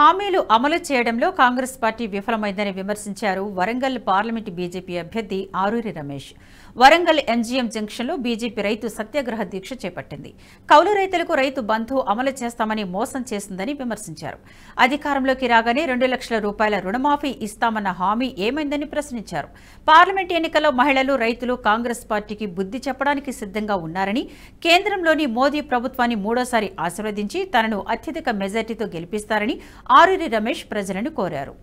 హామీలు అమలు చేయడంలో కాంగ్రెస్ పార్టీ విఫలమైందని విమర్శించారు వరంగల్ పార్లమెంటు బీజేపీ అభ్యర్థి ఆరూరి రమేష్. వరంగల్ ఎంజీఎం జంక్షన్లో బీజేపీ రైతు సత్యాగ్రహ దీక్ష చేపట్టింది. కౌలు రైతులకు రైతు బంధు అమలు చేస్తామని మోసం చేసిందని విమర్శించారు. అధికారంలోకి రాగానే 2 లక్షల రూపాయల రుణమాఫీ ఇస్తామన్న హామీ ఏమైందని ప్రశ్నించారు. పార్లమెంటు ఎన్నికల్లో మహిళలు, రైతులు కాంగ్రెస్ పార్టీకి బుద్ధి చెప్పడానికి సిద్ధంగా ఉన్నారని, కేంద్రంలోని మోదీ ప్రభుత్వాన్ని మూడోసారి ఆశీర్వదించి తనను అత్యధిక మెజార్టీతో గెలిపిస్తారని ఆరూరి రమేష్ ప్రజలను కోరారు.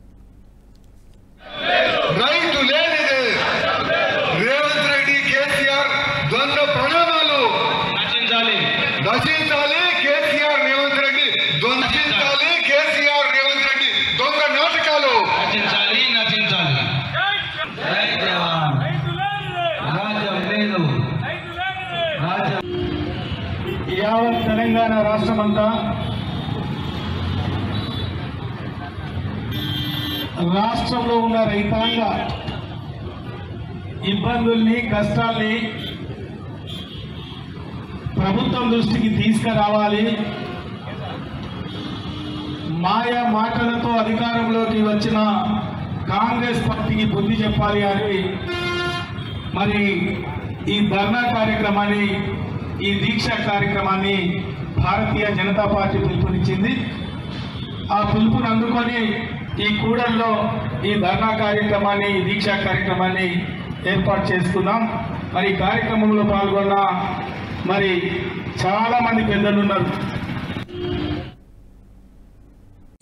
యావత్ తెలంగాణ రాష్ట్రమంతా రాష్ట్రంలో ఉన్న రైతాంగ ఇబ్బందుల్ని, కష్టాల్ని ప్రభుత్వం దృష్టికి తీసుకురావాలి. మాయా మాటలతో అధికారంలోకి వచ్చిన కాంగ్రెస్ పార్టీకి బుద్ధి చెప్పాలి అని మరి ఈ ధర్నా కార్యక్రమాన్ని, ఈ దీక్ష కార్యక్రమాన్ని భారతీయ జనతా పార్టీ పిలుపునిచ్చింది. ఆ పిలుపుని అందుకొని ఈ కూడల్లో ఈ ధర్నా కార్యక్రమాన్ని, ఈ దీక్షా కార్యక్రమాన్ని ఏర్పాటు చేసుకున్నాం. మరి ఈ కార్యక్రమంలో పాల్గొన్న మరి చాలా మంది పెద్దలు ఉన్నారు.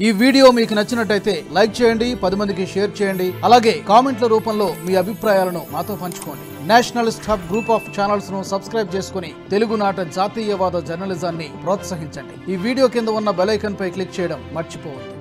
ఈ వీడియో మీకు నచ్చినట్టయితే లైక్ చేయండి, 10 మందికి షేర్ చేయండి. అలాగే కామెంట్ల రూపంలో మీ అభిప్రాయాలను మాతో పంచుకోండి. Nationalist hub group of channels ను సబ్స్క్రైబ్ చేసుకుని తెలుగునాట జాతీయవాద జర్నలిజాన్ని ప్రోత్సహించండి. ఈ వీడియో కింద ఉన్న బెల్ ఐకాన్ పై క్లిక్ చేయడం మర్చిపోవద్దు.